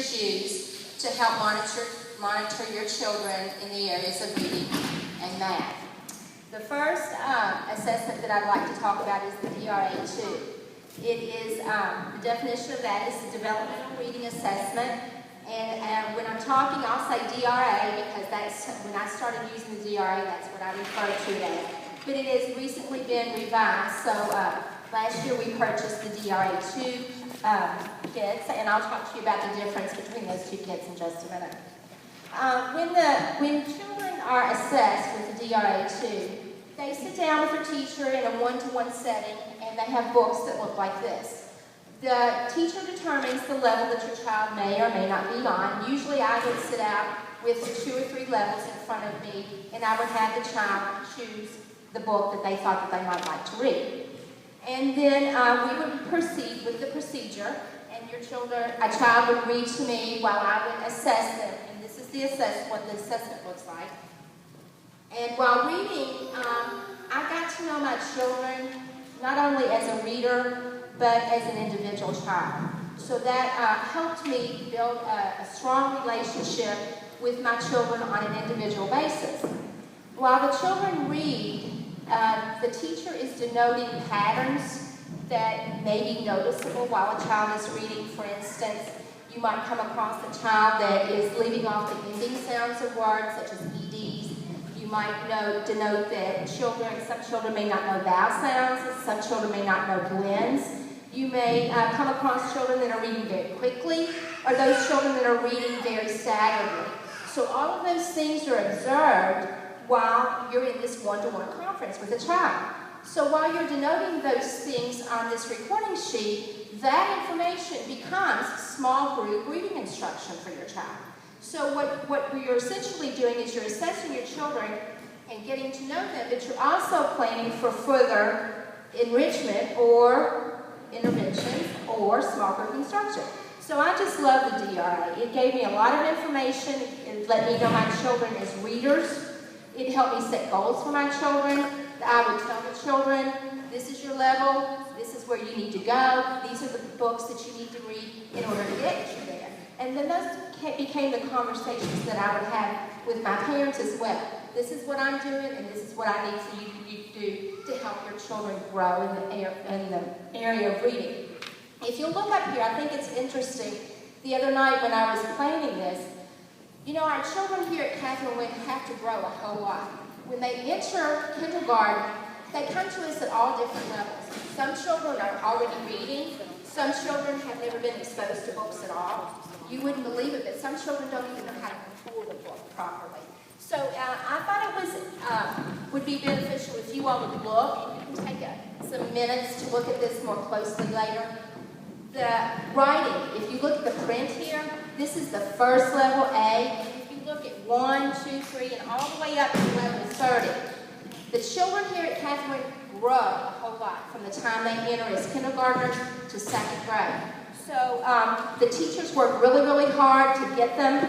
teachers use to help monitor your children in the areas of reading and math. The first assessment that I'd like to talk about is the DRA-2. It is, the definition of that is the Developmental Reading Assessment. And when I'm talking, I'll say DRA because that's, when I started using the DRA, that's what I refer to it as. But it has recently been revised. So last year we purchased the DRA-2 kits, and I'll talk to you about the difference between those two kits in just a minute. When children are assessed with the DRA-2, they sit down with their teacher in a one-to-one setting, and they have books that look like this. The teacher determines the level that your child may or may not be on. Usually I would sit out with 2 or 3 levels in front of me, and I would have the child choose the book that they thought that they might like to read. And then we would proceed with the procedure, and a child would read to me while I would assess them. And this is what the assessment looks like. And while reading, I got to know my children not only as a reader, but as an individual child. So that helped me build a strong relationship with my children on an individual basis. While the children read, the teacher is denoting patterns that may be noticeable while a child is reading. For instance, you might come across a child that is leaving off the ending sounds of words, such as EDs. You might denote that some children may not know vowel sounds, and some children may not know blends. You may come across children that are reading very quickly, or those children that are reading very staggeringly. So all of those things are observed while you're in this one-to-one conference with a child. So while you're denoting those things on this recording sheet, that information becomes small group reading instruction for your child. So what you're essentially doing is you're assessing your children and getting to know them, but you're also planning for further enrichment or interventions or small group instruction. So I just love the DRA. It gave me a lot of information. It let me know my children as readers. It helped me set goals for my children. I would tell the children, this is your level, this is where you need to go, these are the books that you need to read in order to get you there. And then those became the conversations that I would have with my parents as well. This is what I'm doing, and this is what I need for you to do to help your children grow in the area of reading. If you look up here, I think it's interesting. The other night when I was planning this, you know, our children here at Catherine Wynn have to grow a whole lot. When they enter kindergarten, they come to us at all different levels. Some children are already reading. Some children have never been exposed to books at all. You wouldn't believe it, but some children don't even know how to control the book properly. So I thought it would be beneficial if you all would look, and you can take some minutes to look at this more closely later. The writing, if you look at the print here, this is the first level, A. If you look at 1, 2, 3, and all the way up to level 30, the children here at Catherine grow a whole lot from the time they enter as kindergartners to 2nd grade. So the teachers work really, really hard to get them,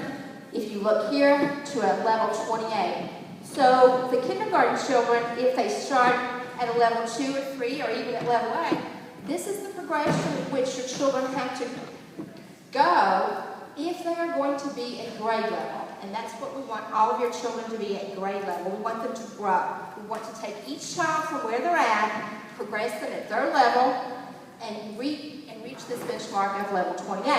if you look here, to a level 28. So the kindergarten children, if they start at a level 2 or 3 or even at level 8, this is the progression at which your children have to go if they are going to be at grade level. And that's what we want all of your children to be at grade level. We want them to grow. We want to take each child from where they're at, progress them at their level, and reach this benchmark of level 28.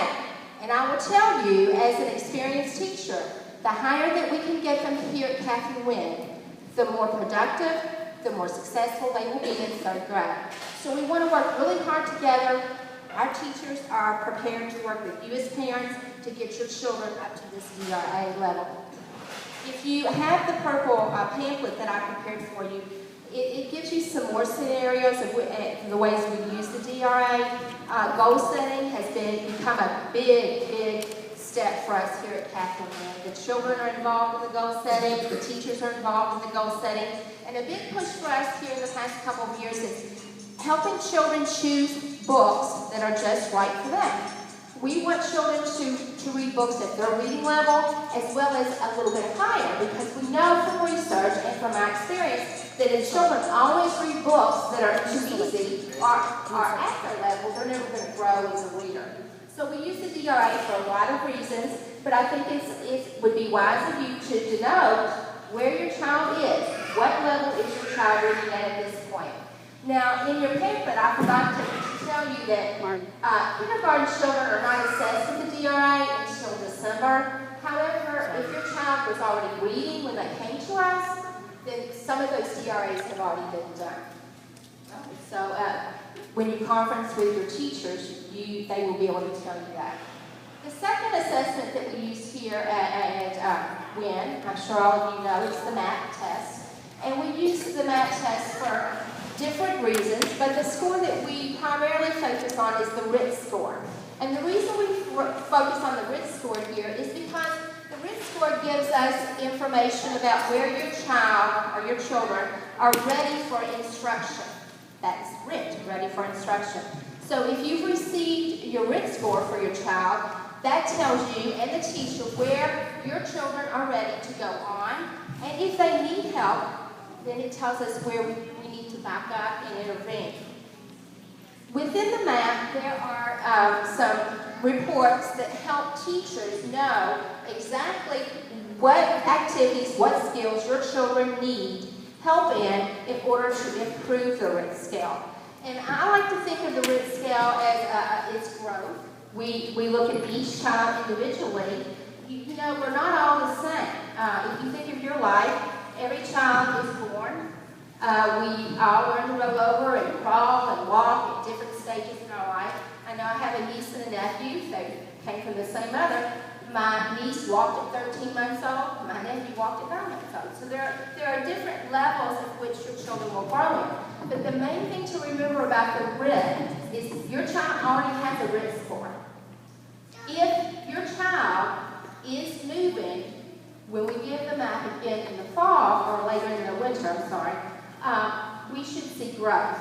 And I will tell you, as an experienced teacher, the higher that we can get them here at Catherine Wynn, the more productive, the more successful they will be in 3rd grade. So we want to work really hard together. Our teachers are prepared to work with you as parents to get your children up to this DRA level. If you have the purple pamphlet that I prepared for you, it gives you some more scenarios of the ways we use the DRA. Goal setting has become a big step for us here at Catherine Wynn. The children are involved in the goal setting, the teachers are involved in the goal setting, and a big push for us here in the past couple of years is helping children choose books that are just right for them. We want children to read books at their reading level as well as a little bit higher, because we know from research and from our experience that if children always read books that are too easy or are at their level, they're never going to grow as a reader. So we use the DRA for a lot of reasons, but I think it would be wise of you to denote where your child is. What level is your child reading at this point? Now, in your pamphlet, I forgot to tell you that kindergarten children are not assessed with the DRA until December. However, if your child was already reading when they came to us, then some of those DRAs have already been done. So when you conference with your teachers, they will be able to tell you that. The second assessment that we use here at WIN, I'm sure all of you know, is the MAP test. And we use the MAP test for different reasons, but the score that we primarily focus on is the RIT score. And the reason we focus on the RIT score here is because the RIT score gives us information about where your child or your children are ready for instruction. That's RIT, ready for instruction. So if you've received your RIT score for your child, that tells you and the teacher where your children are ready to go on. And if they need help, then it tells us where we need to back up and intervene. Within the MAP, there are some reports that help teachers know exactly what activities, what skills your children need help in order to improve the RIT scale. And I like to think of the RIT scale as its growth. We look at each child individually. You know, we're not all the same. If you think of your life, every child is born. We all learn to roll over and crawl and walk at different stages in our life. I know I have a niece and a nephew. They came from the same mother. My niece walked at 13 months old. My nephew walked at 9 months old. So there are different levels at which your children will grow in. But the main thing to remember about the RIT is your child already has a RIT score. If your child is moving, when we give the map again in the fall, or later in the winter, I'm sorry, we should see growth.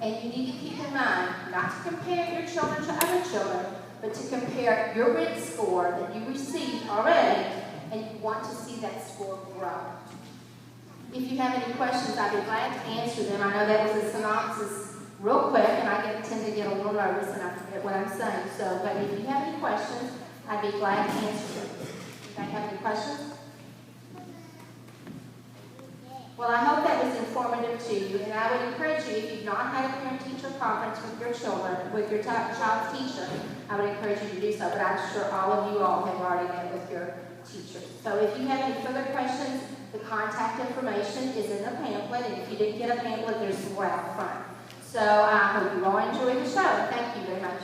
And you need to keep in mind, not to compare your children to other children, but to compare your RIT score that you received already, and you want to see that score grow. If you have any questions, I'd be glad to answer them. I know that was a synopsis real quick, and I tend to get a little nervous and I forget what I'm saying. So, but if you have any questions, I'd be glad to answer them. You guys have any questions? Well, I hope that was informative to you, and I would encourage you, if you've not had a parent-teacher conference with your children, with your child's teacher, I would encourage you to do so, but I'm sure all of you all have already met with your teachers. So if you have any further questions, the contact information is in the pamphlet, and if you didn't get a pamphlet, there's some more out front. So I hope you all enjoy the show. Thank you very much.